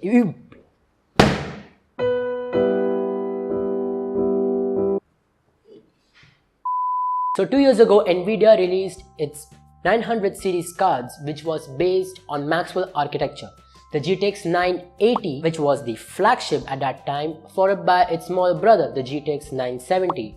So 2 years ago, Nvidia released its 900 series cards, which was based on Maxwell architecture. The GTX 980, which was the flagship at that time, followed by its small brother, the GTX 970.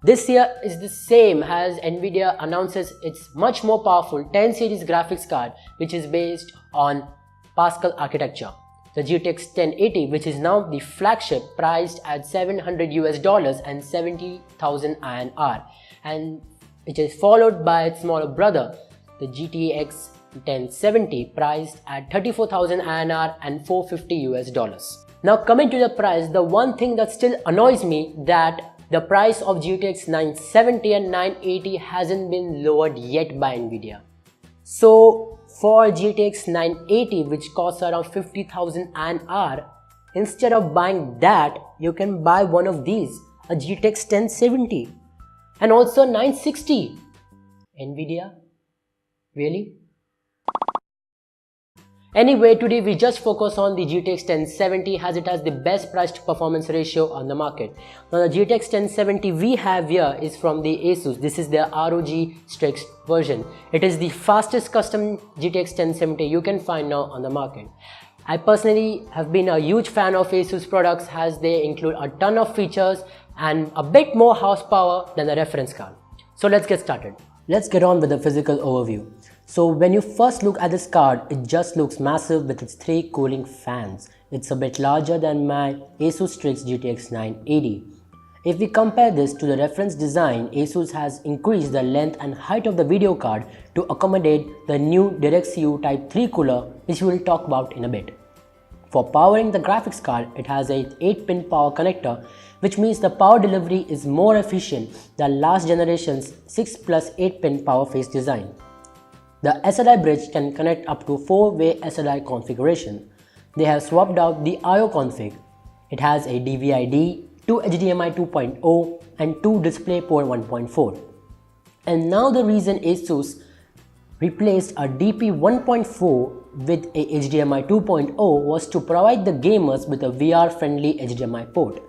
This year is the same as Nvidia announces its much more powerful 10 series graphics card, which is based on Pascal architecture. The GTX 1080, which is now the flagship, priced at $700 and 70,000 INR, and which is followed by its smaller brother, the GTX 1070, priced at 34,000 INR and $450. Now coming to the price, the one thing that still annoys me that the price of GTX 970 and 980 hasn't been lowered yet by Nvidia. So for GTX 980, which costs around 50,000 INR, instead of buying that, you can buy one of these, a GTX 1070 and also 960. Nvidia? Really? Anyway, today we just focus on the GTX 1070 as it has the best price to performance ratio on the market. Now the GTX 1070 we have here is from the ASUS. This is their ROG Strix version. It is the fastest custom GTX 1070 you can find now on the market. I personally have been a huge fan of ASUS products as they include a ton of features and a bit more horsepower than the reference card. So let's get started. Let's get on with the physical overview. So when you first look at this card, it just looks massive with its 3 cooling fans. It's a bit larger than my ASUS Strix GTX 980. If we compare this to the reference design, ASUS has increased the length and height of the video card to accommodate the new DirectCU Type 3 cooler, which we will talk about in a bit. For powering the graphics card, it has a 8-pin power connector, which means the power delivery is more efficient than last generation's 6+8-pin power face design. The SLI bridge can connect up to 4-way SLI configuration. They have swapped out the IO config. It has a DVI-D, 2 HDMI 2.0 and 2 DisplayPort 1.4. And now the reason ASUS replaced a DP 1.4 with a HDMI 2.0 was to provide the gamers with a VR-friendly HDMI port,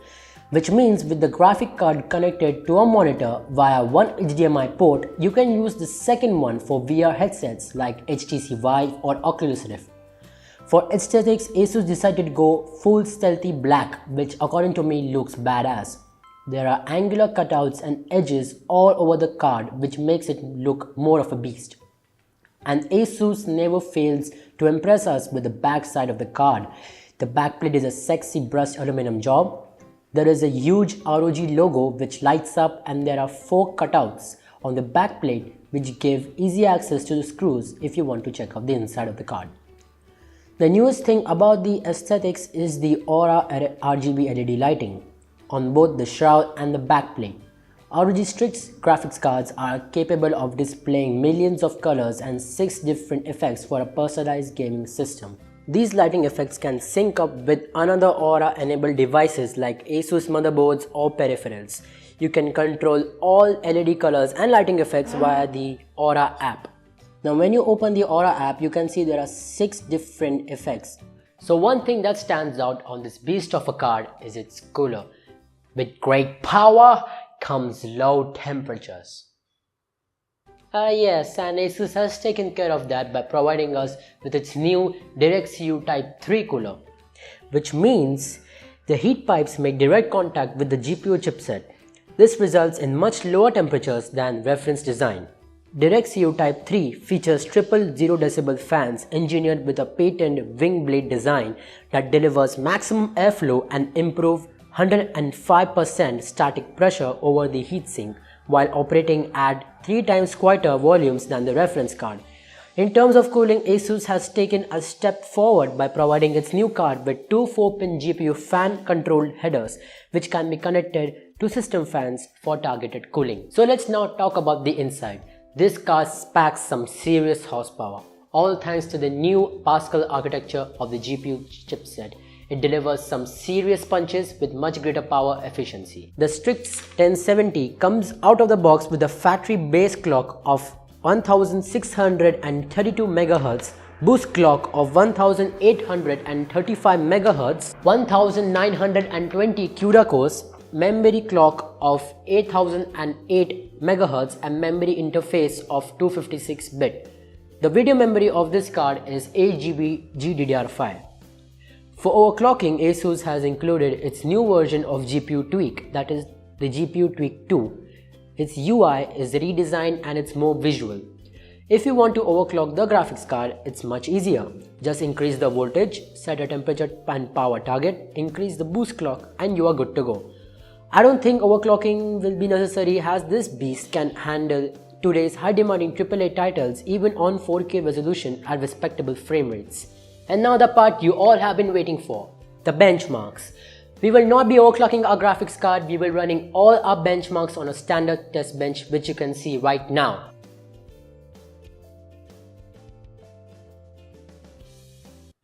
which means with the graphic card connected to a monitor via one HDMI port, you can use the second one for VR headsets like HTC Vive or Oculus Rift. For aesthetics, ASUS decided to go full stealthy black, which according to me looks badass. There are angular cutouts and edges all over the card, which makes it look more of a beast. And ASUS never fails to impress us with the back side of the card. The backplate is a sexy brushed aluminum job. There is a huge ROG logo which lights up, and there are 4 cutouts on the backplate which give easy access to the screws if you want to check out the inside of the card. The newest thing about the aesthetics is the Aura RGB LED lighting on both the shroud and the backplate. ROG Strix graphics cards are capable of displaying millions of colors and 6 different effects for a personalized gaming system. These lighting effects can sync up with another Aura-enabled devices like ASUS motherboards or peripherals. You can control all LED colors and lighting effects via the Aura app. Now when you open the Aura app, you can see there are 6 different effects. So one thing that stands out on this beast of a card is its cooler. With great power comes low temperatures. Yes, and ASUS has taken care of that by providing us with its new DirectCU Type 3 cooler, which means the heat pipes make direct contact with the GPU chipset. This results in much lower temperatures than reference design. DirectCU Type 3 features triple 0 decibel fans engineered with a patented wing blade design that delivers maximum airflow and improve 105% static pressure over the heatsink, while operating at 3 times quieter volumes than the reference card. In terms of cooling, ASUS has taken a step forward by providing its new card with 2 4-pin GPU fan-controlled headers, which can be connected to system fans for targeted cooling. So let's now talk about the inside. This card packs some serious horsepower, all thanks to the new Pascal architecture of the GPU chipset. It delivers some serious punches with much greater power efficiency. The Strix 1070 comes out of the box with a factory base clock of 1632 MHz boost clock of 1835 MHz, 1920 CUDA cores, memory clock of 8008 MHz and memory interface of 256-bit. The video memory of this card is 8GB GDDR5. For overclocking, ASUS has included its new version of GPU Tweak, that is the GPU Tweak 2. Its UI is redesigned and it's more visual. If you want to overclock the graphics card, it's much easier. Just increase the voltage, set a temperature and power target, increase the boost clock and you are good to go. I don't think overclocking will be necessary as this beast can handle today's high demanding AAA titles even on 4K resolution at respectable frame rates. And now the part you all have been waiting for, the benchmarks. We will not be overclocking our graphics card, we will running all our benchmarks on a standard test bench which you can see right now.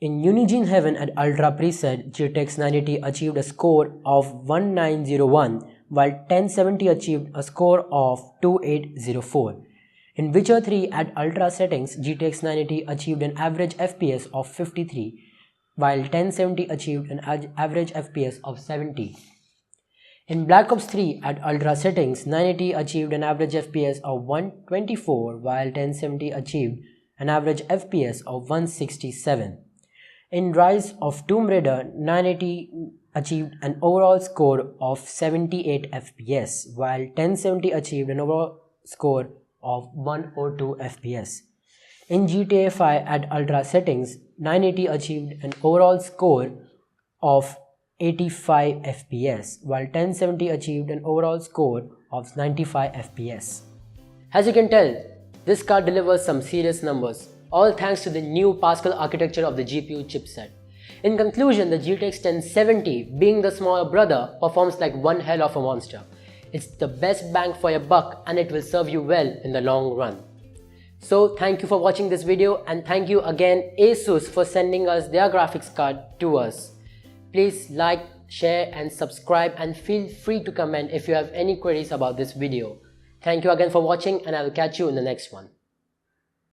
In Unigine Heaven at Ultra Preset, GTX 980 achieved a score of 1901 while 1070 achieved a score of 2804. In Witcher 3 at Ultra settings, GTX 980 achieved an average FPS of 53 while 1070 achieved an average FPS of 70. In Black Ops 3 at Ultra settings, 980 achieved an average FPS of 124 while 1070 achieved an average FPS of 167. In Rise of Tomb Raider, 980 achieved an overall score of 78 FPS while 1070 achieved an overall score of 102 FPS. In GTA 5 at Ultra settings, 980 achieved an overall score of 85 FPS while 1070 achieved an overall score of 95 FPS. As you can tell, this card delivers some serious numbers, all thanks to the new Pascal architecture of the GPU chipset. In conclusion, the GTX 1070, being the smaller brother, performs like one hell of a monster. It's the best bang for your buck and it will serve you well in the long run. So thank you for watching this video and thank you again ASUS for sending us their graphics card to us. Please like, share and subscribe and feel free to comment if you have any queries about this video. Thank you again for watching and I will catch you in the next one.